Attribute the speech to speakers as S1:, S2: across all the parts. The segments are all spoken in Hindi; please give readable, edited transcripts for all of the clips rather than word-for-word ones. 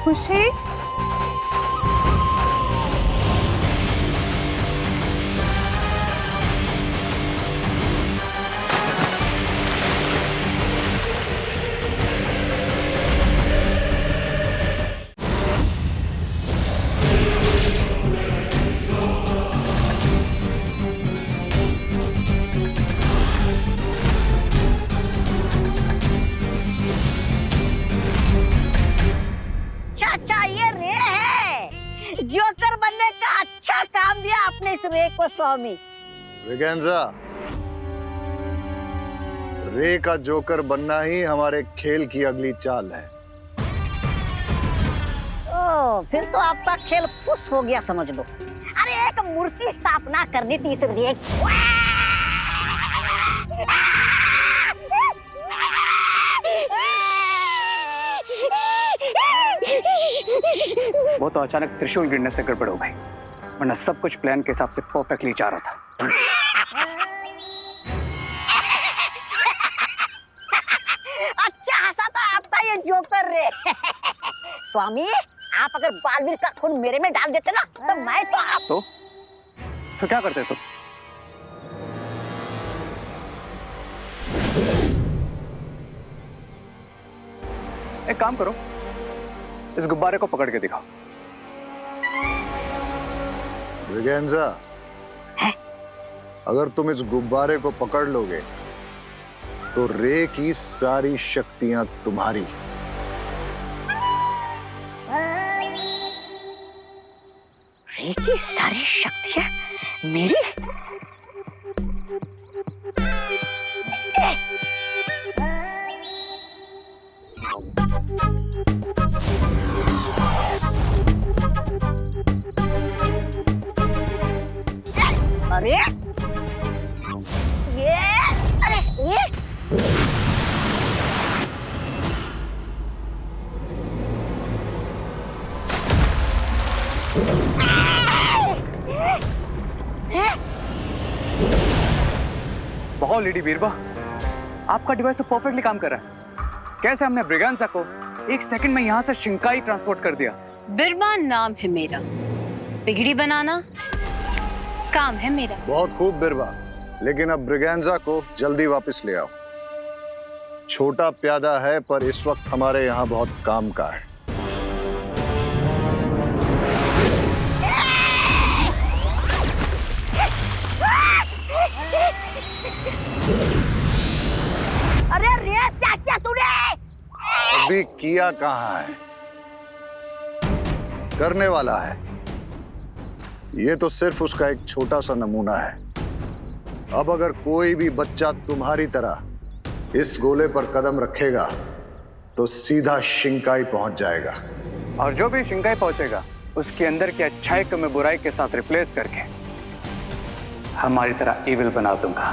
S1: खुशी,
S2: चाचा ये रे है। जोकर बनने का अच्छा काम दिया आपने इस रे को स्वामी।
S3: ब्रिगेंजा, रे का जोकर बनना ही हमारे खेल की अगली चाल है।
S2: ओ, फिर तो आपका खेल फुस हो गया समझ लो। अरे एक मूर्ति स्थापना करनी थी इस रे की।
S4: वो तो अचानक त्रिशूल गिरने से गड़बड़ हो गई, वरना सब कुछ प्लान के हिसाब से परफेक्टली जा रहा था।
S2: अच्छा हंसा था आपका ये जोकर रे। स्वामी, आप अगर बालवीर का खून मेरे में डाल देते ना तो मैं तो आप
S4: तो क्या करते तुम? एक काम करो, इस गुब्बारे को पकड़ के दिखाओ।
S3: ब्रिगेंजा, अगर तुम इस गुब्बारे को पकड़ लोगे तो रे की सारी शक्तियां तुम्हारी।
S2: रे की सारी शक्तियां मेरी? अरे ये
S4: बहुत लेडी बीरबा, आपका डिवाइस तो परफेक्टली काम कर रहा है। कैसे हमने ब्रिगेंजा को एक सेकंड में यहाँ से शिंकाई ट्रांसपोर्ट कर दिया।
S1: बिरबा नाम है मेरा, बिगड़ी बनाना काम है मेरा।
S3: बहुत खूब बिरबा, लेकिन अब ब्रिगेंजा को जल्दी वापस ले आओ। छोटा प्यादा है पर इस वक्त हमारे यहाँ बहुत काम का है।
S2: अरे रे क्या क्या तूने?
S3: अभी किया कहाँ है, करने वाला है। ये तो सिर्फ उसका एक छोटा सा नमूना है। अब अगर कोई भी बच्चा तुम्हारी तरह इस गोले पर कदम रखेगा तो सीधा शिंकाई पहुंच जाएगा।
S4: और जो भी शिंकाई पहुंचेगा उसके अंदर की अच्छाई को मैं बुराई के साथ रिप्लेस करके हमारी तरह इविल बना दूंगा।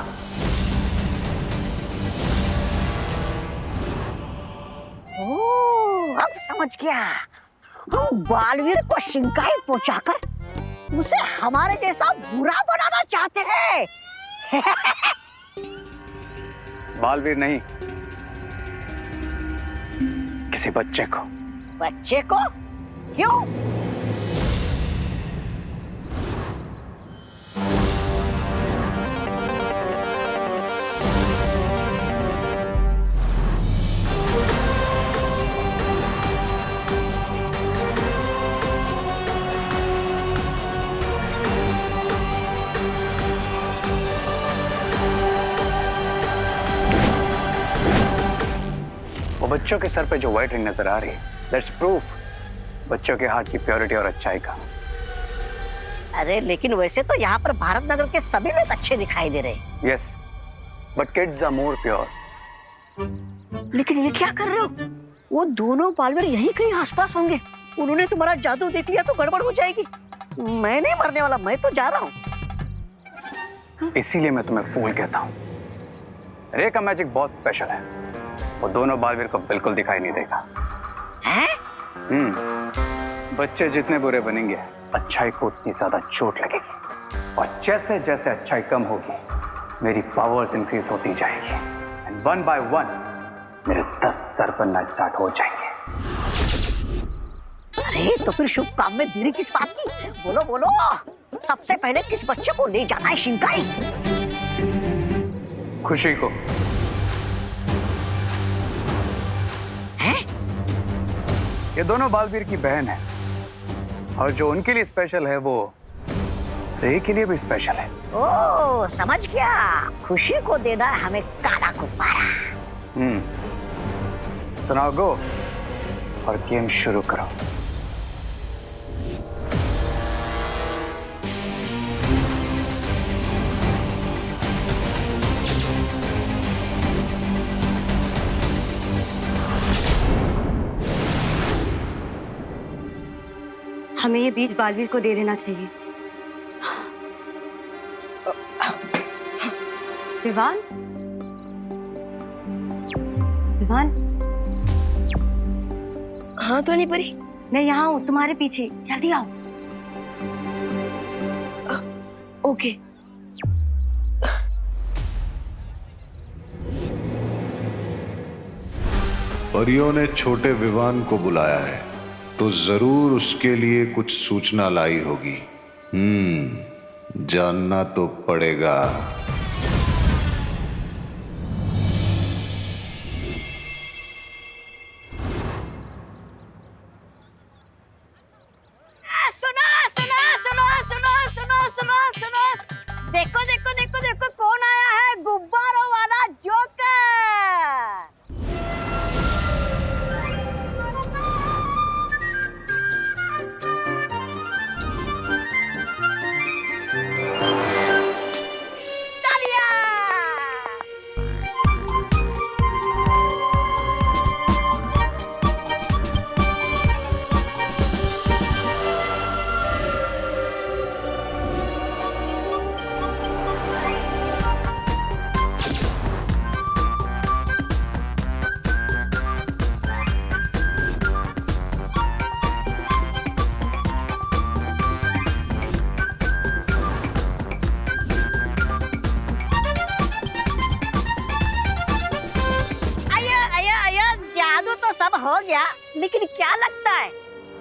S2: ओह, अब समझ गया। हम बालवीर को शिंकाई पहुंचाकर उसे हमारे जैसा बुरा बनाना चाहते हैं।
S4: बालवीर नहीं, किसी बच्चे को।
S2: बच्चे को? क्यों?
S4: वो बच्चों के सर पे जो व्हाइट रिंग नजर आ रही है, दैट्स प्रूफ बच्चों के हाथ की प्योरिटी और अच्छाई का।
S2: अरे लेकिन वैसे तो यहाँ पर भारत नगर के सभी लोग अच्छे दिखाई दे रहे हैं।
S4: Yes, but kids are more pure.
S2: लेकिन ये क्या कर रहे हो? वो दोनों बालवीर यहीं कहीं आसपास होंगे। उन्होंने तुम्हारा जादू देख लिया तो गड़बड़ हो जाएगी। मैं नहीं मरने वाला, मैं तो जा रहा हूँ।
S4: इसीलिए मैं तुम्हें फूल कहता हूँ। रे का मैजिक बहुत स्पेशल है, वो दोनों बालवीर को बिल्कुल दिखाई नहीं देगा।
S2: हैं?
S4: बच्चे जितने बुरे बनेंगे अच्छाई को उतनी ज्यादा चोट लगेगी, और जैसे जैसे अच्छाई कम होगी मेरी पावर्स इंक्रीज होती जाएगी, एंड वन बाय वन मेरे 10 सर बनना स्टार्ट हो जाएंगे।
S2: अरे तो फिर शुभ काम में देरी किस बात की? बोलो बोलो, सबसे पहले किस बच्चे को ले जाना है शिंकाई?
S4: खुशी को।
S2: हैं?
S4: ये दोनों बालवीर की बहन है, और जो उनके लिए स्पेशल है वो रे के लिए भी स्पेशल है।
S2: ओ समझ गया, खुशी को देना है हमें काला गुब्बारा।
S4: तो नाउ गो और गेम शुरू करो।
S5: हमें ये बीज बालवीर को दे देना चाहिए। विवान, विवान।
S6: हाँ तो नहीं परी,
S5: मैं यहाँ हूँ तुम्हारे पीछे, जल्दी आओ।
S6: ओके।
S3: परियों ने छोटे विवान को बुलाया है तो जरूर उसके लिए कुछ सूचना लाई होगी। जानना तो पड़ेगा।
S2: सुनो सुनो सुनो सुनो सुनो सुनो सुनो, देखो देखो देखो देखो कौन आया है, गुब्बारों वाला जोकर। हो गया, लेकिन क्या लगता है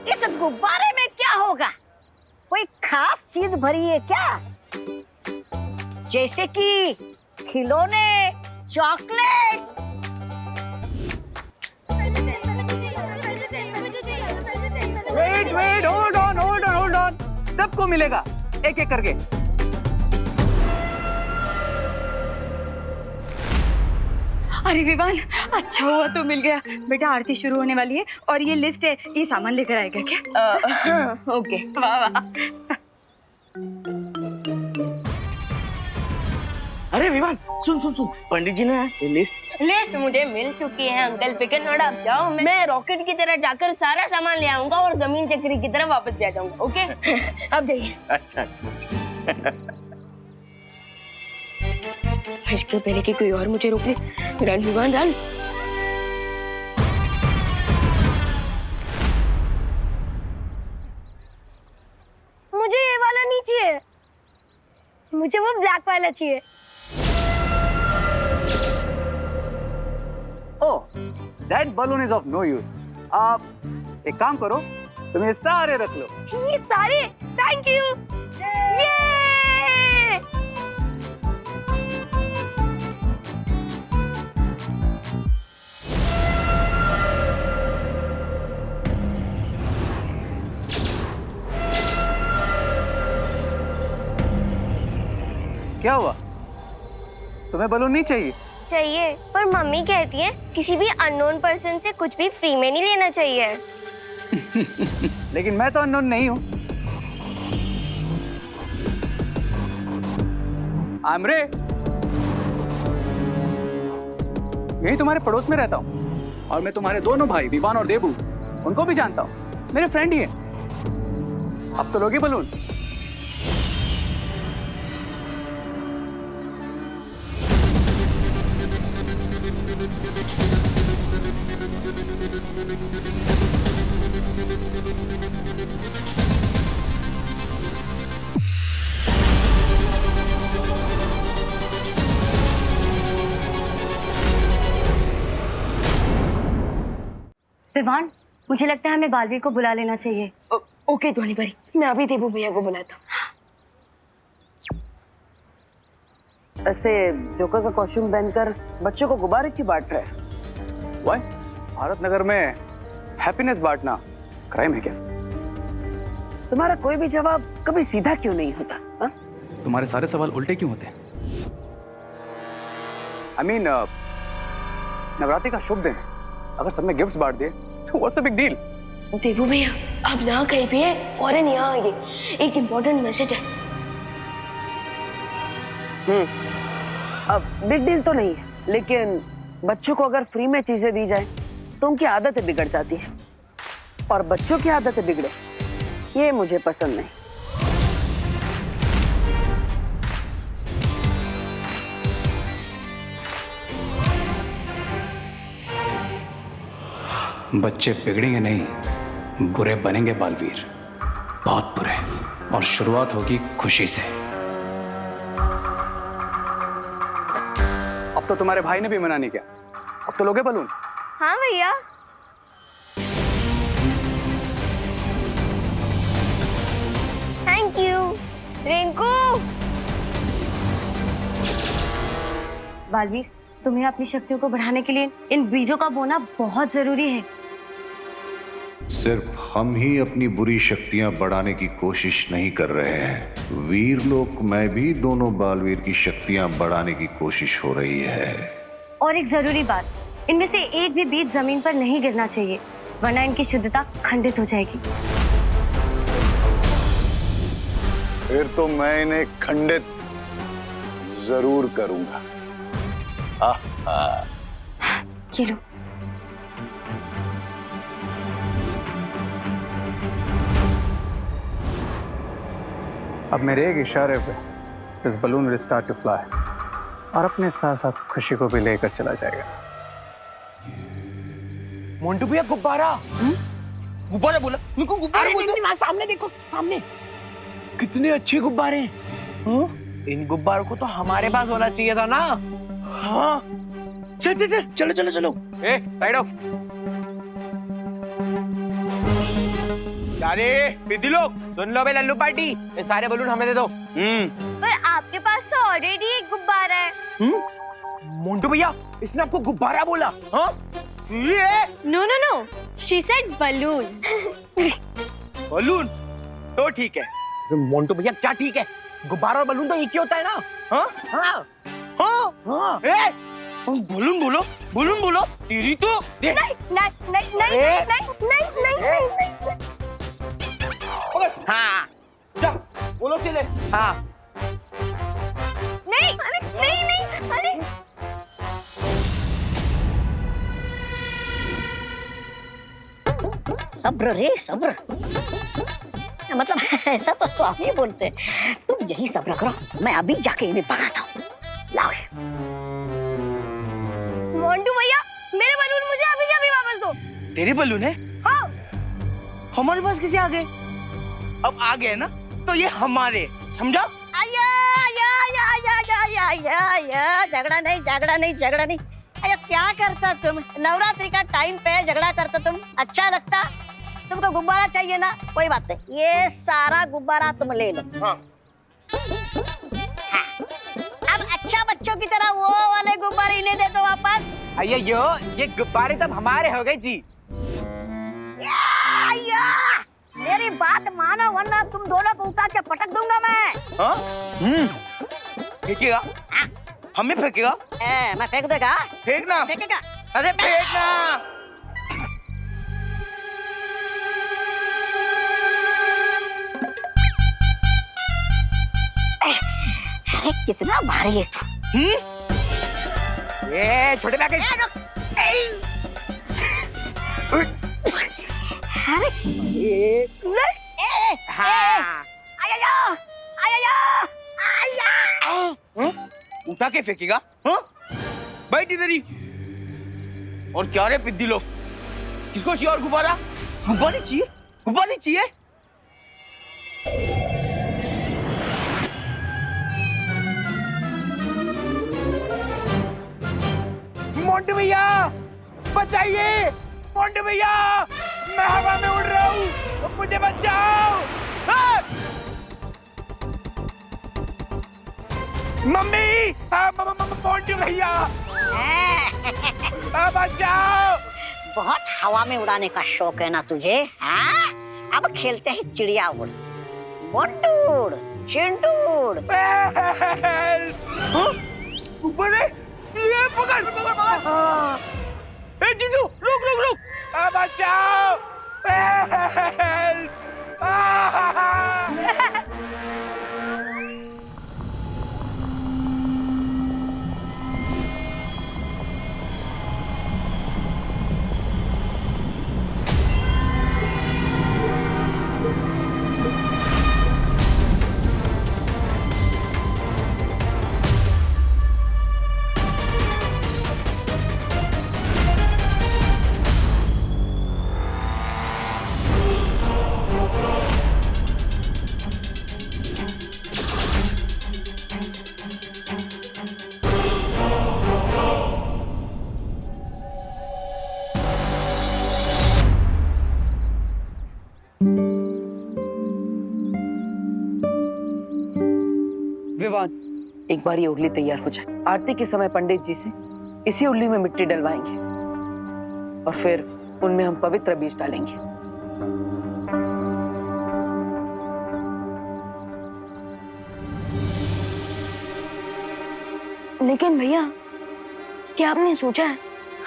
S2: इस गुब्बारे में क्या होगा? कोई खास चीज भरी है क्या? जैसे कि खिलौने, चॉकलेट?
S4: Wait, hold on. सबको मिलेगा एक एक करके।
S5: अरे विवान, अच्छा हुआ तो मिल गया। बेटा आरती शुरू होने वाली है और ये लिस्ट है, ये सामान लेकर आएगा क्या?
S6: ओके।
S5: वाह वाह।
S7: अरे विवान, सुन सुन सुन, पंडित जी ने ये लिस्ट
S6: मुझे मिल चुकी है अंकल, फिक्र न आप जाओ। मैं रॉकेट की तरह जाकर सारा सामान ले आऊंगा और जमीन चक्री की तरह वापस भी आ जाऊंगा। ओके? अब जाइए।
S7: अच्छा।
S6: इसके पहले कि कोई और मुझे रोक ले। Run Vivaan run. मुझे ये वाला नहीं चाहिए, मुझे वो ब्लैक वाला चाहिए।
S4: ओह, that balloon is of no use. आप एक काम करो, तुम ये सारे रख लो।
S6: ये सारे? Thank you.
S4: क्या हुआ? तुम्हें बलून नहीं चाहिए?
S6: चाहिए, पर मम्मी कहती है किसी भी अननोन पर्सन से कुछ भी फ्री में नहीं लेना चाहिए।
S4: लेकिन मैं तो अननोन नहीं हूँ। आमरे, यही तुम्हारे पड़ोस में रहता हूँ और मैं तुम्हारे दोनों भाई विवान और देबू उनको भी जानता हूँ, मेरे फ्रेंड ही है। अब तो लोगे बलून?
S5: विवान, मुझे लगता है हमें बालवीर को बुला लेना चाहिए।
S6: ओके ध्वनि परी, मैं अभी देबू भैया को बुलाता हूँ।
S8: ऐसे जोकर का कॉस्ट्यूम पहनकर बच्चों को गुब्बारे क्यों बांट रहे हैं?
S4: वाई? भारत नगर में हैप्पीनेस बांटना क्राइम है क्या?
S8: तुम्हारा कोई भी जवाब कभी सीधा क्यों नहीं होता? हा?
S4: तुम्हारे सारे सवाल उल्टे क्यों होते हैं? I mean, नवरात्रि का शुभ दिन है, अगर सबने गिफ्ट्स बांट दिए तो व्हाट्स द बिग डील?
S6: देबू भैया, आप जहाँ कहीं भी हैं, फौरन यहाँ आइए, एक इम्पोर्टेंट मैसेज है।
S8: अब बिग डील तो नहीं है, लेकिन बच्चों को अगर फ्री में चीजें दी जाए तो उनकी आदतें बिगड़ जाती हैं, और बच्चों की आदतें बिगड़े ये मुझे पसंद नहीं।
S9: बच्चे बिगड़ेंगे नहीं, बुरे बनेंगे बालवीर, बहुत बुरे। और शुरुआत होगी खुशी से।
S4: अब तो तुम्हारे भाई ने भी मना नहीं किया, अब तो लोगे बलून।
S6: हाँ भैया। Thank you Rinku.
S5: बालवीर, तुम्हें अपनी शक्तियों को बढ़ाने के लिए इन बीजों का बोना बहुत जरूरी है।
S3: सिर्फ हम ही अपनी बुरी शक्तियां बढ़ाने की कोशिश नहीं कर रहे हैं, वीरलोक में भी दोनों बालवीर की शक्तियां बढ़ाने की कोशिश हो रही है।
S5: और एक जरूरी बात, इनमें से एक भी बीज जमीन पर नहीं गिरना चाहिए, वरना इनकी शुद्धता खंडित हो जाएगी।
S3: फिर तो मैं इन्हें खंडित जरूर करूंगा।
S5: ये लो।
S4: अब मेरे एक इशारे पे इस balloon will start to fly और अपने साथ साथ खुशी को भी लेकर चला जाएगा।
S7: मोंटू भैया गुब्बारा। गुब्बारा बोला, मेरे को गुब्बारा बोल दो। वहाँ सामने देखो, सामने कितने अच्छे गुब्बारे हैं। इन गुब्बारों को तो हमारे पास होना चाहिए था ना। हाँ चल चल चल, चलो चलो चलो।
S4: ए, साइड ऑफ।
S7: अरे विधि लोग सुन लो बे, लल्लू पार्टी, ये सारे बलून हमें दे दो।
S6: पर आपके पास तो ऑलरेडी एक गुब्बारा है।
S7: मोंटू भैया, इसने आपको गुब्बारा बोला? हाँ ये
S6: no no no, she said balloon.
S7: Balloon तो ठीक है। तो मोंटू भैया क्या ठीक है? गुब्बारा और बलून तो एक ही होता है ना। हाँ हाँ हाँ हाँ। बलून बोलो, बलून बोलो। तेरी तो
S6: नहीं नहीं नहीं नहीं नहीं नहीं नहीं नहीं।
S7: हाँ जा बोलो सीधे। हाँ
S6: नहीं अरे नहीं नहीं अरे
S2: सब्र रे सब्र। मतलब ऐसा तो स्वामी बोलते, तुम यही सब्र करो, मैं अभी जाके इन्हें भगाता हूँ। लाओ।
S6: मोंटू भैया, मेरे बलून मुझे अभी अभी वापस दो।
S7: तेरी बलून है?
S6: हाँ।
S7: हमारे पास किसी आ गए? अब आ गए ना तो ये हमारे, समझा?
S2: आया आया आया आया आया आया आया, झगड़ा नहीं झगड़ा नहीं झगड़ा नहीं। अरे क्या करता तुम, नवरात्रि का टाइम पे झगड़ा करता तुम, अच्छा लगता? तुमको गुब्बारा चाहिए ना, कोई बात नहीं, ये सारा गुब्बारा तुम ले लो।
S7: हाँ।
S2: अब अच्छा बच्चों की तरह वो वाले गुब्बारे इन्हें दे दो वापस।
S7: अये यो, ये गुब्बारे तब हमारे हो गए जी।
S2: मेरी बात मानो वरना तुम दोनों को उठा के पटक दूंगा मैं।
S7: हाँ? फेंकेगा? हमें फेंकेगा?
S2: मैं फेंक देगा?
S7: फेंकना।
S2: फेंकेगा?
S7: अरे फेंकना।
S2: कितना भारी है तू।
S7: ये छोटे बैग। उठा के फेंकेगा? हाँ? बैठ इधर ही। और क्या रे पिद्दी लोग, किसको चाहिए और गुब्बारा? गुब्बारे चाहिए? गुब्बारे चाहिए? मोंटू भैया बचाइए, मोंटू भैया मैं हवा में उड़ रहा हूँ, मुझे बचाओ। मम्मी, मोंटू भैया, बचाओ।
S2: बहुत हवा में उड़ाने का शौक है ना तुझे? हाँ? अब खेलते हैं चिड़िया उड़, मोंटू उड़, चिंटू उड़।
S7: बड़े, ये पकड़। ए चिंटू, रुक रुक रुक, बचाओ।
S8: विवान, एक बार ये उर्ली तैयार हो जाए, आरती के समय पंडित जी से इसी उर्ली में मिट्टी डलवाएंगे और फिर उनमें हम पवित्र बीज डालेंगे।
S6: लेकिन भैया, क्या आपने सोचा है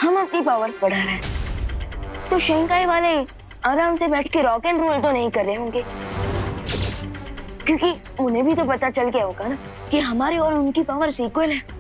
S6: हम अपनी पावर बढ़ा रहे हैं तो शिंकाई वाले आराम से बैठ के रॉक एंड रोल तो नहीं कर रहे होंगे, क्योंकि उन्हें भी तो पता चल गया होगा ना कि हमारी और उनकी पावर इक्वल है।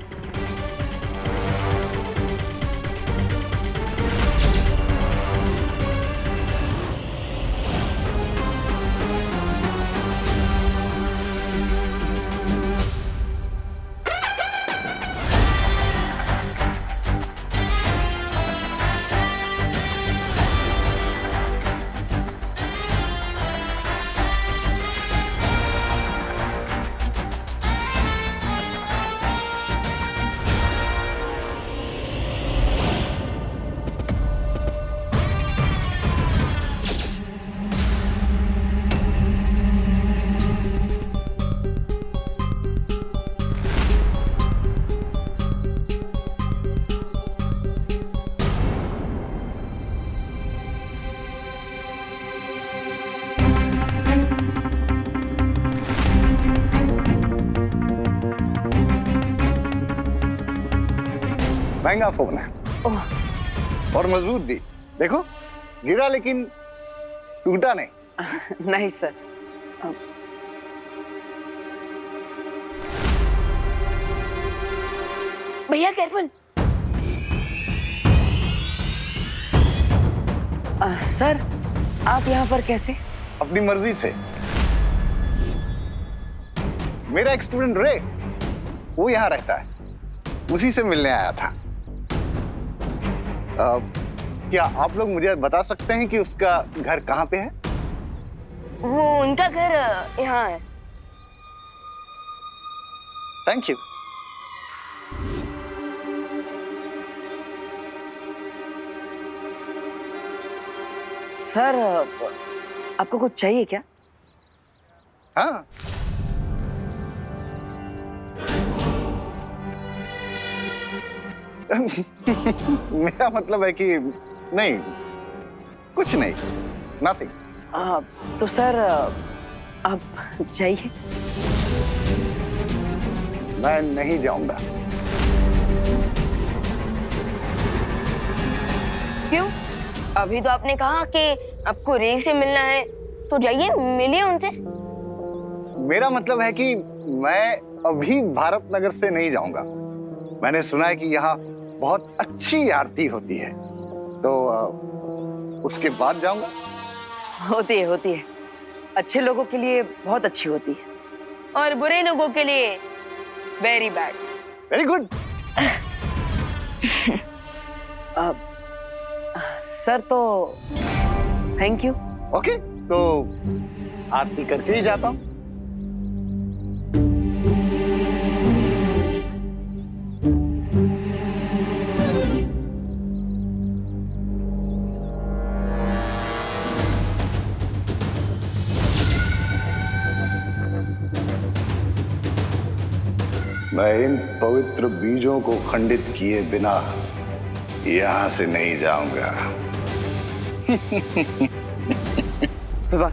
S3: महंगा फोन है और मजबूत भी। देखो, गिरा लेकिन टूटा नहीं।
S8: नहीं सर।
S6: भैया केयरफुल।
S8: सर, आप यहाँ पर कैसे?
S3: अपनी मर्जी से। मेरा एक स्टूडेंट रे, वो यहाँ रहता है, उसी से मिलने आया था। क्या आप लोग मुझे बता सकते हैं कि उसका घर कहाँ पे है?
S6: वो उनका घर यहाँ है।
S3: Thank you.
S8: सर, आपको कुछ चाहिए क्या?
S3: हाँ, मेरा मतलब है कि नहीं, कुछ नहीं, नथिंग।
S8: तो सर, आप जाइए।
S3: मैं नहीं जाऊंगा।
S6: क्यों? अभी तो आपने कहा कि आपको रे से मिलना है, तो जाइए मिलिए उनसे।
S3: मेरा मतलब है कि मैं अभी भारत नगर से नहीं जाऊंगा। मैंने सुना है कि यहाँ बहुत अच्छी आरती होती है, तो उसके बाद जाऊंगा।
S8: होती है। अच्छे लोगों के लिए बहुत अच्छी होती है
S6: और बुरे लोगों के लिए very bad.
S3: Very good.
S8: Sir, तो थैंक यू।
S3: ओके, तो आरती करके ही जाता हूँ। मैं इन पवित्र बीजों को खंडित किए बिना यहां से नहीं जाऊंगा।
S8: विवान,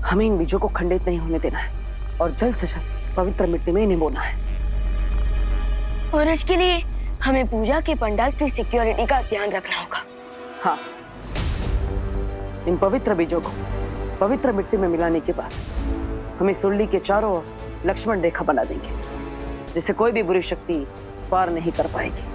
S8: हमें इन बीजों को खंडित नहीं होने देना है और जल्द से जल्द पवित्र मिट्टी में इन्हें बोना है।
S6: और इसके लिए हमें पूजा के पंडाल की सिक्योरिटी का ध्यान रखना होगा।
S8: हाँ, इन पवित्र बीजों को पवित्र मिट्टी में मिलाने के बाद हमें सुरली के चारों ओर लक्ष्मण रेखा बना देंगे, जिसे कोई भी बुरी शक्ति पार नहीं कर पाएगी।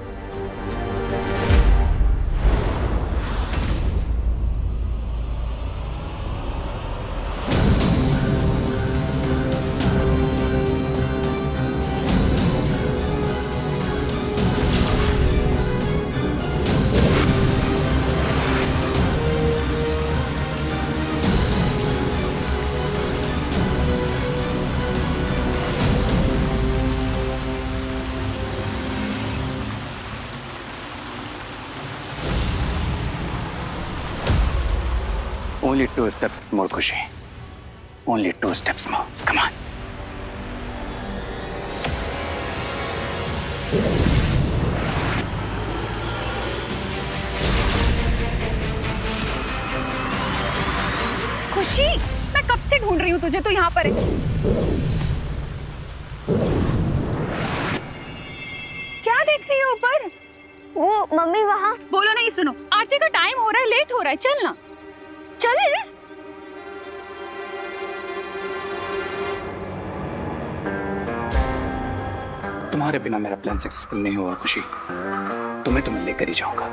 S9: Only 2 steps more, Khushi. Only 2 steps more. Come on.
S5: खुशी, मैं कब से ढूंढ रही हूँ तुझे, तो यहाँ पर है। क्या देख रही है ऊपर?
S6: वो मम्मी वहाँ।
S5: बोलो नहीं, सुनो, आरती का टाइम हो रहा है, लेट हो रहा है, चल ना। चले।
S9: तुम्हारे बिना मेरा प्लान सक्सेसफुल नहीं हुआ खुशी। तुम्हें तो मैं लेकर ही जाऊंगा।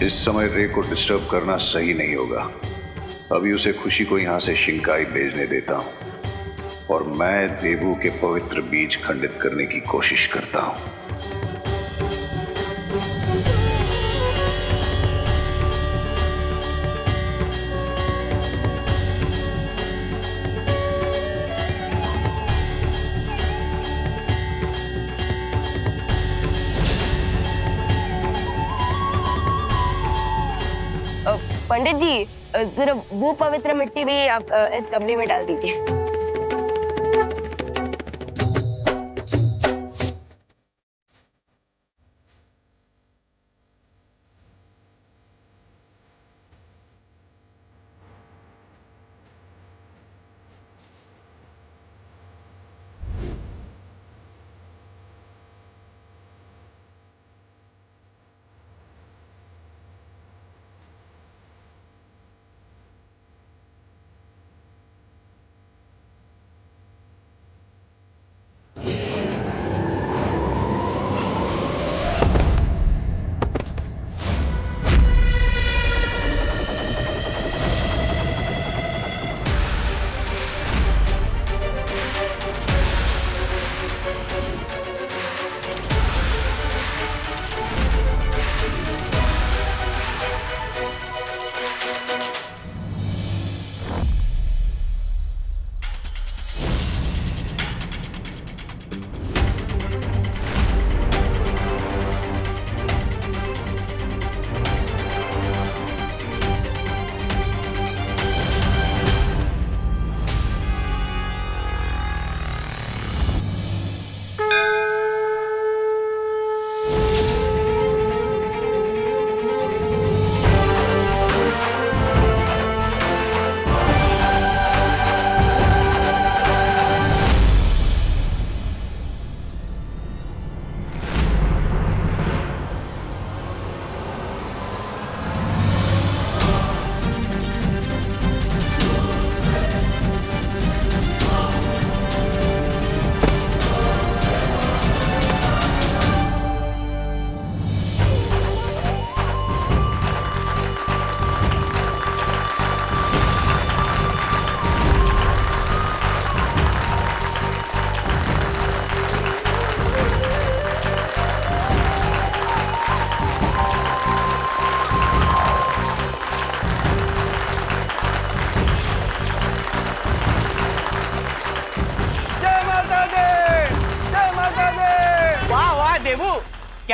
S3: इस समय रे को डिस्टर्ब करना सही नहीं होगा। अभी उसे खुशी को यहां से शिंकाई भेजने देता हूं और मैं देवू के पवित्र बीज खंडित करने की कोशिश करता हूं।
S6: पंडित जी, जरा वो पवित्र मिट्टी भी आप इस गमले में डाल दीजिए।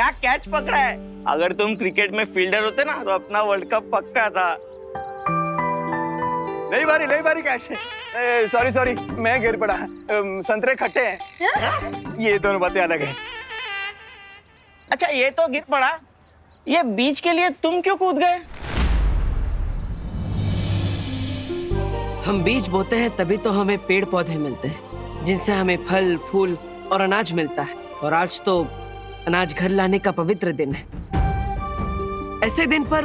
S7: क्या कैच पकड़ा है। अगर तुम क्रिकेट में फील्डर होते ना तो अपना वर्ल्ड कप पक्का था। नहीं बारी कैच। सॉरी मैं गिर पड़ा। संतरे खट्टे हैं। ये दोनों बातें अलग है। अच्छा ये तो गिर पड़ा, ये बीज के लिए तुम क्यों कूद गए?
S8: हम बीज बोते हैं तभी तो हमें पेड़ पौधे मिलते हैं, जिनसे हमें फल फूल और अनाज मिलता है। और आज तो अनाज घर लाने का पवित्र दिन है। ऐसे दिन पर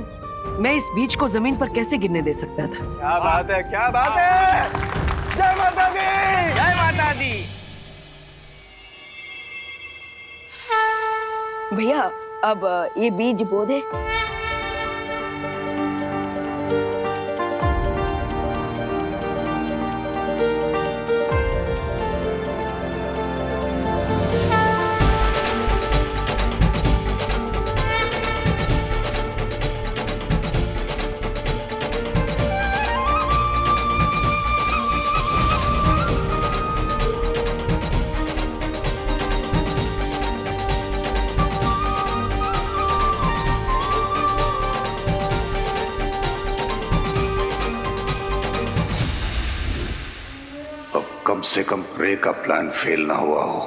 S8: मैं इस बीज को जमीन पर कैसे गिरने दे सकता था?
S7: क्या बात है, क्या बात है। जय माता दी, जय माता दी।
S6: भैया अब ये बीज बो दे।
S3: कम से कम प्रे का प्लान फेल ना हुआ हो।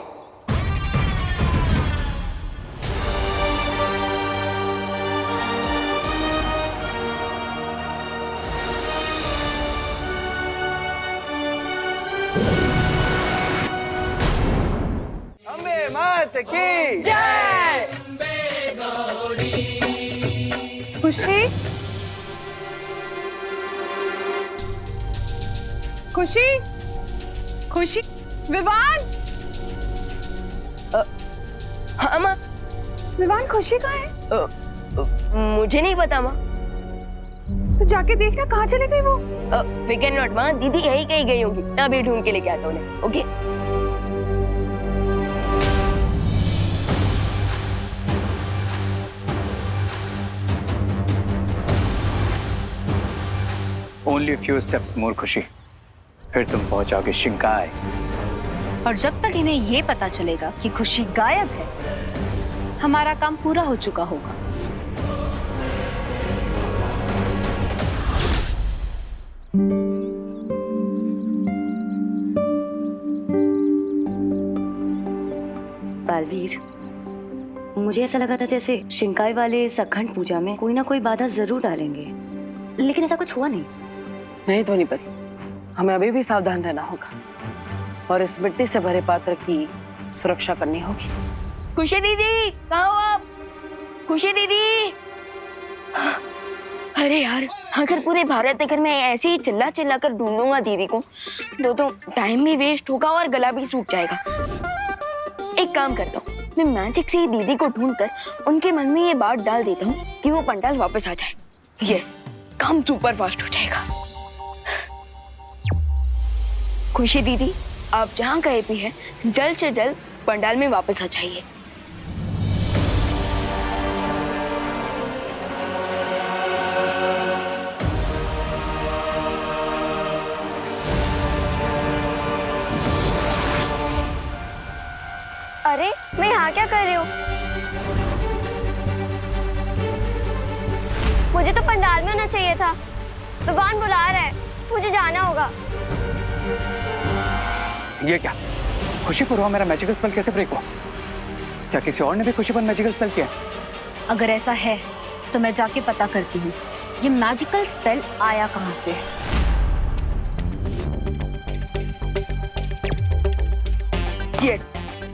S7: अम्बे मात की जय।
S5: खुशी, खुशी, खुशी, विवान।
S6: हाँ माँ।
S5: विवान, खुशी कहाँ है?
S6: मुझे नहीं पता माँ।
S5: तो जाके देखना कहाँ चली गई वो।
S6: फिकर नॉट माँ, दीदी यही कहीं गई होगी। मैं अभी ढूंढ के लेके आता हूँ उन्हें। Okay.
S4: Only a few steps more, खुशी, फिर तुम पहुंचोगे शिंकाई।
S1: और जब तक इन्हें ये पता चलेगा कि खुशी गायब है, हमारा काम पूरा हो चुका होगा।
S10: बालवीर, मुझे ऐसा लगा था जैसे शिंकाई वाले इस अखंड पूजा में कोई ना कोई बाधा जरूर डालेंगे, लेकिन ऐसा कुछ हुआ नहीं।
S8: नहीं ध्वनि परी, हमें अभी भी सावधान रहना होगा और इस मिट्टी से भरे पात्र की सुरक्षा करनी होगी।
S6: खुशी दीदी, कहाँ हो आप? खुशी दीदी। अरे यार, अगर पूरे भारत नगर में ऐसे ही चिल्ला चिल्ला कर ढूंढूंगा दीदी को तो टाइम भी वेस्ट होगा और गला भी सूख जाएगा। एक काम करता हूँ, मैं मैजिक से ही दीदी को ढूंढकर उनके मन में ये बात डाल देता हूँ कि वो पंडाल वापस आ जाए। यस, काम सुपर फास्ट हो जाएगा। खुशी दीदी, आप जहाँ कहीं भी हैं, जल्द से जल्द पंडाल में वापस आ जाइए।
S11: अरे, मैं यहाँ क्या कर रही हूँ? मुझे तो पंडाल में होना चाहिए था। भगवान बुला रहा है, मुझे जाना होगा।
S4: ये क्या? खुशी पर हुआ मेरा मैजिकल स्पेल कैसे ब्रेक हुआ? क्या किसी और ने भी खुशी पर मैजिकल स्पेल किया?
S1: अगर ऐसा है तो मैं जाके पता करती हूँ ये मैजिकल स्पेल आया कहाँ से।
S6: यस,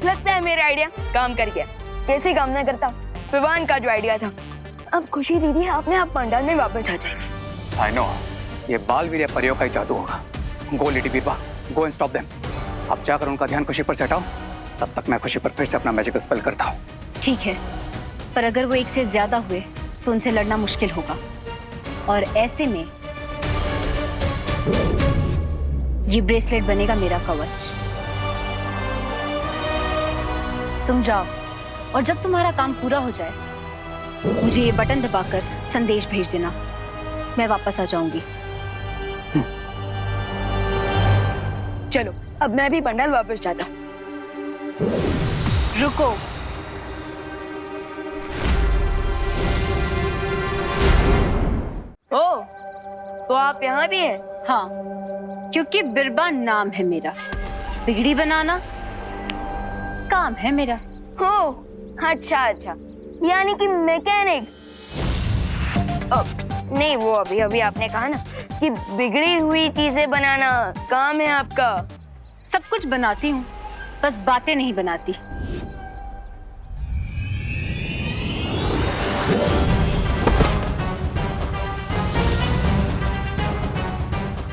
S6: लगता है मेरा आइडिया काम कर गया। कैसे काम ना करता, विवान का जो आइडिया था। अब खुशी दीदी आपने आप पंडाल में वापस आ जाएगी।
S4: आई नो, ये बालवीर परियों का ही जादू होगा। Go lady Birba, go and stop them. अब जाकर उनका ध्यान खुशी पर से हटाओ, तब तक मैं खुशी पर फिर से अपना मैजिकल स्पेल करता हूँ।
S1: ठीक है, पर अगर वो एक से ज्यादा हुए तो उनसे लड़ना मुश्किल होगा, और ऐसे में ये ब्रेसलेट बनेगा मेरा कवच। तुम जाओ, और जब तुम्हारा काम पूरा हो जाए मुझे ये बटन दबाकर संदेश भेज देना, मैं वापस आ जाऊंगी।
S6: चलो, अब मैं भी पंडाल वापस जाता हूँ।
S1: रुको,
S6: तो आप यहाँ भी हैं?
S1: हाँ, क्योंकि बिरबा नाम है मेरा, बिगड़ी बनाना काम है मेरा।
S6: हो, अच्छा अच्छा, यानी कि मैकेनिक। नहीं, वो अभी अभी आपने कहा ना कि बिगड़ी हुई चीजें बनाना काम है आपका।
S1: सब कुछ बनाती हूँ, बस बातें नहीं बनाती।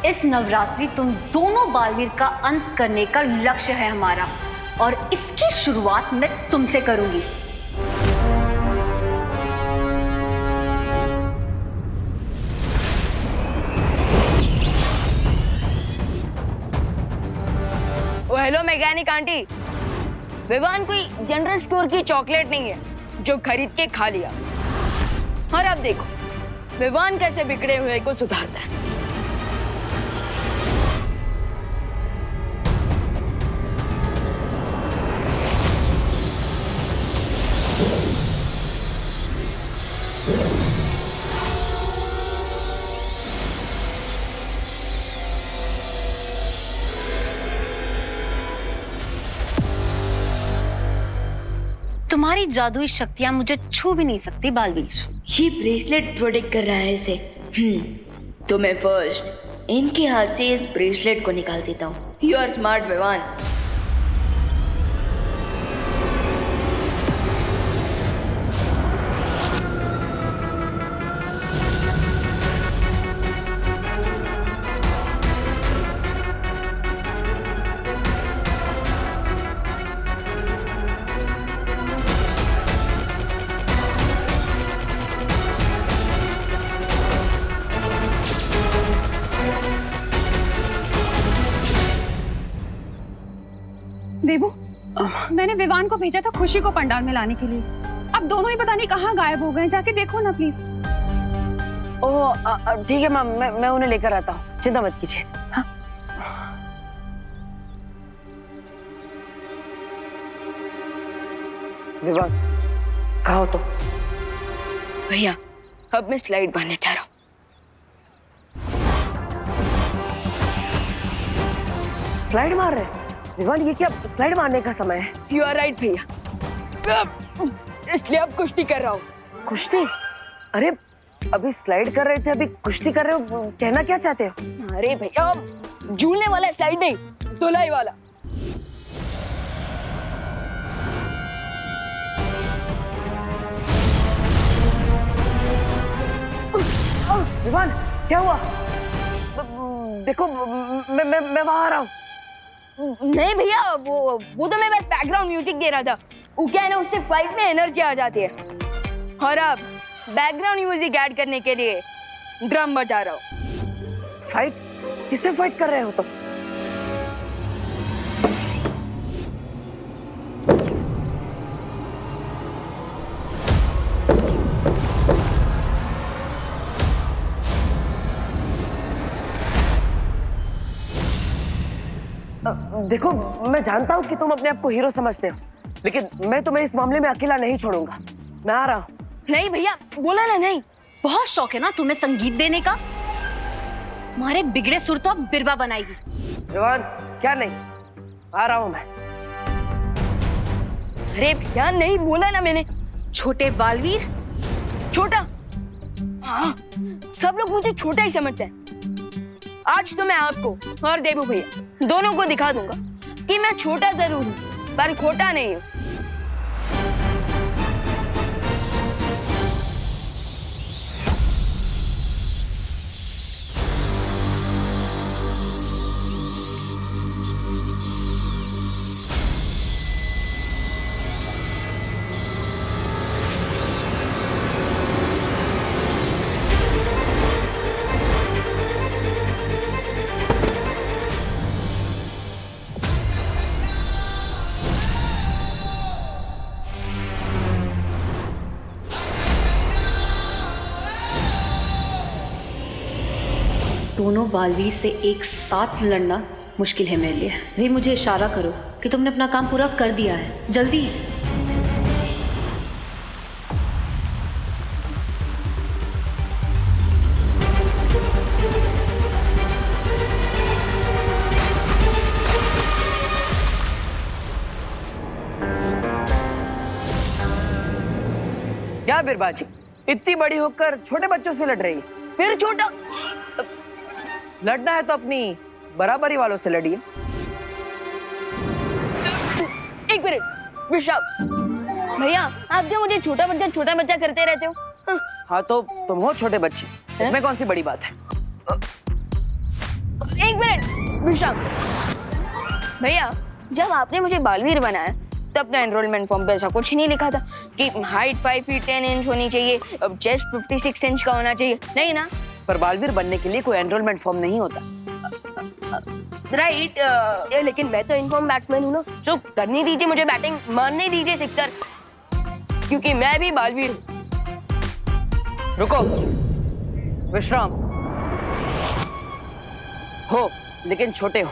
S1: इस नवरात्रि तुम दोनों बालवीर का अंत करने का लक्ष्य है हमारा, और इसकी शुरुआत मैं तुमसे करूंगी।
S6: हेलो मैकेनिक आंटी, विवान कोई जनरल स्टोर की चॉकलेट नहीं है जो खरीद के खा लिया। और अब देखो विवान कैसे बिगड़े हुए को सुधारता है।
S1: तुम्हारी जादुई शक्तियां मुझे छू भी नहीं सकती बालवीर।
S6: ये ब्रेसलेट प्रोटेक्ट कर रहा है इसे। तो मैं फर्स्ट इनके हाथ से इस ब्रेसलेट को निकाल देता हूँ। You are smart Vivaan.
S5: Debu, मैंने विवान को भेजा था खुशी को पंडाल में लाने के लिए। अब दोनों ही पता नहीं कहाँ गायब हो गए, जाके देखो ना प्लीज।
S8: ओह ठीक है मैम, मैं उन्हें लेकर आता हूँ, चिंता मत कीजिए। हाँ? विवान कहाँ हो तो?
S6: भैया अब मैं स्लाइड बांधने जा रहा हूँ।
S8: स्लाइड मार रहे हैं? विवान ये क्या स्लाइड मारने का समय है?
S6: यू आर राइट भैया, इसलिए अब कुश्ती कर रहा हूँ।
S8: कुश्ती? अरे अभी स्लाइड कर रहे थे, अभी कुश्ती कर रहे हो, कहना क्या चाहते हो?
S6: अरे भैया झूलने वाला स्लाइड नहीं, धुलाई वाला।
S8: विवान क्या हुआ? देखो मैं वहां आ रहा हूँ।
S6: नहीं भैया, वो तो मैं बस बैकग्राउंड म्यूजिक दे रहा था। वो क्या है ना, उससे फाइट में एनर्जी आ जाती है। और अब बैकग्राउंड म्यूजिक ऐड करने के लिए ड्रम बजा रहा हूँ।
S8: फाइट? किससे फाइट कर रहे हो तुम? देखो मैं जानता हूँ कि तुम अपने आप को हीरो समझते हो, लेकिन मैं तुम्हें इस मामले में अकेला नहीं छोड़ूंगा। मैं आ रहा हूँ।
S6: नहीं भैया, बोला ना नहीं।
S1: बहुत शौक है ना तुम्हें संगीत देने का। तुम्हारे बिगड़े सुर तो अब बिरबा बनाएगी।
S8: विवान क्या नहीं, आ रहा हूँ मैं।
S6: अरे भैया नहीं, बोला ना मैंने।
S1: छोटे बालवीर?
S6: छोटा? हाँ, सब लोग मुझे छोटा ही समझते हैं। आज तो मैं आपको और देबू भैया दोनों को दिखा दूंगा कि मैं छोटा जरूर हूँ पर खोटा नहीं हूँ।
S1: दोनों बालवीर से एक साथ लड़ना मुश्किल है मेरे लिए। रे मुझे इशारा करो कि तुमने अपना काम पूरा कर दिया है, जल्दी।
S8: बिरबाजी, इतनी बड़ी होकर छोटे बच्चों से लड़ रही है।
S6: फिर छोटा।
S8: लड़ना है तो अपनी बराबरी वालों से लड़िए।
S6: एक मिनट विशाल भैया, आप जो मुझे छोटा बच्चा करते रहते हो।
S8: हाँ तो तुम हो छोटे बच्चे, इसमें कौन सी बड़ी बात है?
S6: एक मिनट विशाल भैया, जब आपने मुझे बालवीर बनाया तब तो एनरोलमेंट फॉर्म पे ऐसा कुछ नहीं लिखा था कि हाइट 5 फीट 10 इंच होनी चाहिए, चेस्ट 56 इंच का होना चाहिए, नहीं ना?
S8: पर बालवीर बनने के लिए कोई एनरोलमेंट फॉर्म नहीं होता।
S6: राइट, लेकिन मैं तो इनफॉर्म बैट्समैन हूँ ना, सो करनी दीजिए मुझे बैटिंग, मारने दीजिए सिक्सर, क्योंकि मैं भी बालवीर हूँ।
S8: रुको, विश्राम हो लेकिन छोटे हो,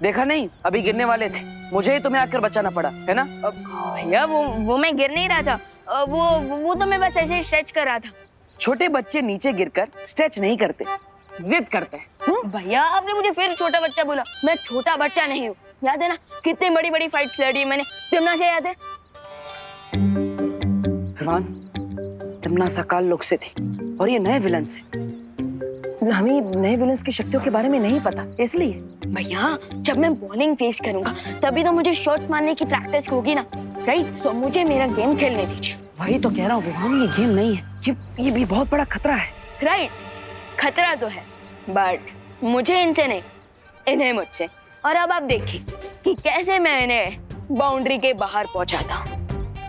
S8: देखा नहीं अभी गिरने वाले थे, मुझे ही तुम्हें आकर बचाना पड़ा है ना?
S6: भैया वो मैं गिर नहीं रहा था, वो तो मैं बस ऐसे स्ट्रेच कर रहा था।
S8: छोटे बच्चे नीचे गिरकर स्ट्रेच नहीं करते, जिद करते हैं।
S6: भैया आपने मुझे फिर छोटा बच्चा बोला, मैं छोटा बच्चा नहीं हूँ, याद है ना कितनी बड़ी बड़ी फाइट्स लड़ी मैंने, तिमना से याद है?
S8: विवान, तिमना सकाल लोग से थी और ये नए विलन से, हमें नए विलन्स की शक्तियों के बारे में नहीं पता, इसलिए।
S6: भैया जब मैं बॉलिंग फेस करूंगा तभी तो मुझे शॉट मारने की प्रैक्टिस होगी ना, राइट? सो मुझे मेरा गेम खेलने दीजिए।
S8: वही तो कह रहा हूँ विवान, ये गेम नहीं है, ये भी बहुत बड़ा खतरा है।
S6: राइट, खतरा तो है, बट मुझे इनसे नहीं, इन्हें मुझसे। और अब आप देखिए कि कैसे मैं इन्हें बाउंड्री के बाहर पहुंचाता हूँ।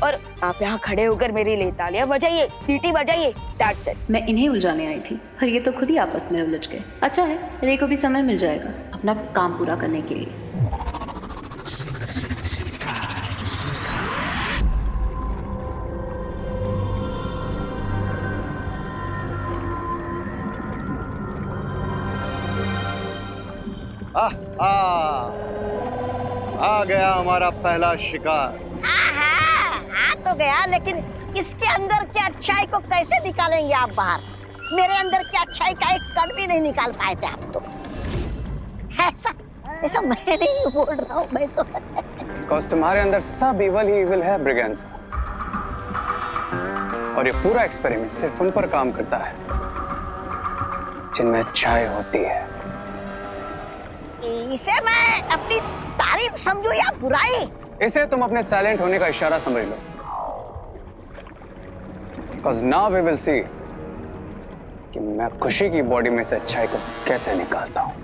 S6: और आप यहाँ खड़े होकर मेरे लिए तालियां बजाइए, सीटी बजाइए, दैट्स इट।
S1: मैं इन्हें उलझाने आई थी और ये तो खुद ही आपस में उलझ गए। अच्छा है, रे को भी समय मिल जाएगा अपना काम पूरा करने के लिए।
S3: आ गया हमारा पहला शिकार।
S2: आ तो गया, लेकिन इसके अंदर की अच्छाई को कैसे निकालेंगे आप बाहर? मेरे अंदर की अच्छाई का एक कण भी नहीं निकाल पाए थे आप तो। ऐसा मैं नहीं बोल रहा हूँ, मैं तो
S9: बिकॉज़ तुम्हारे अंदर सब इवल ही इवल है ब्रिगेंसा, और ये पूरा एक्सपेरिमेंट सिर्फ उन पर काम करता है जिनमें अच्छाई होती है।
S2: इसे मैं अपनी तारीफ समझूं या बुराई?
S9: इसे तुम अपने साइलेंट होने का इशारा समझ लो, because now we will see कि मैं खुशी की बॉडी में से अच्छाई को कैसे निकालता हूं।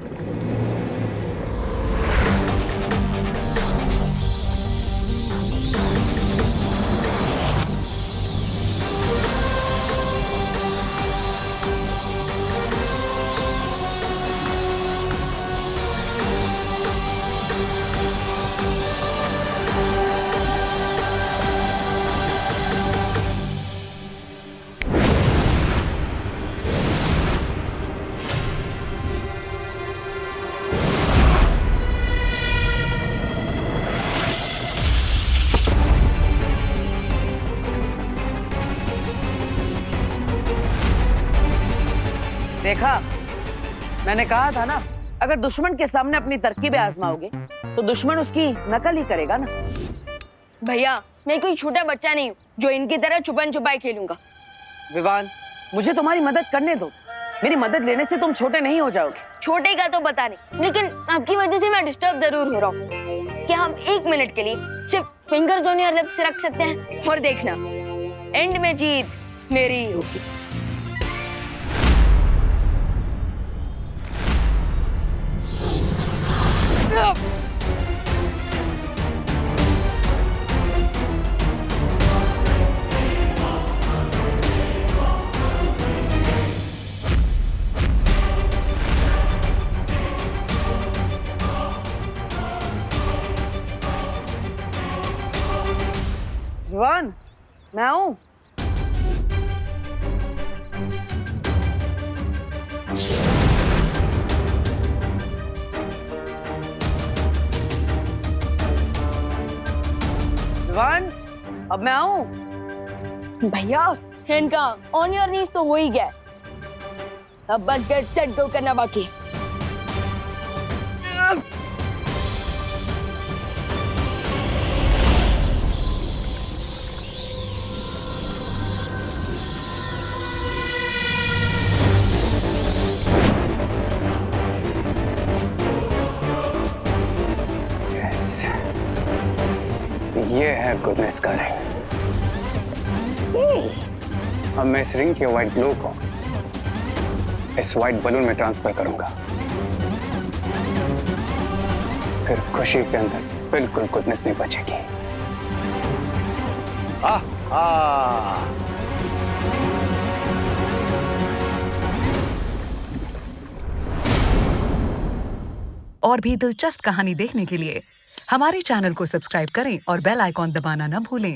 S8: देखा, मैंने कहा था ना, अगर दुश्मन के सामने अपनी तरकीबें आजमाओगे तो दुश्मन उसकी नकल ही करेगा ना।
S6: भैया मैं कोई छोटा बच्चा नहीं हूँ जो इनकी तरह छुपन छुपाई खेलूंगा।
S8: विवान, मुझे तुम्हारी मदद करने दो, मेरी मदद लेने से तुम छोटे नहीं हो जाओगे।
S6: छोटे का तो पता नहीं, लेकिन आपकी वजह से मैं डिस्टर्ब जरूर हो रहा हूँ। क्या हम 1 मिनट के लिए सिर्फ फिंगर्स ऑन योर लिप्स रख सकते हैं? और देखना, एंड में जीत मेरी ही होगी।
S8: विवान, मैं आऊं? विवान, अब मैं आऊं?
S6: भैया इनका ऑन योर नीज तो हो ही गया, अब बस गेट सेट गो करना बाकी है।
S9: है गुडनेस का रिंग। अब मैं इस रिंग के व्हाइट ग्लो को इस व्हाइट बलून में ट्रांसफर करूंगा, फिर खुशी के अंदर बिल्कुल गुडनेस नहीं बचेगी।
S12: और भी दिलचस्प कहानी देखने के लिए हमारे चैनल को सब्सक्राइब करें और बेल आइकॉन दबाना न भूलें।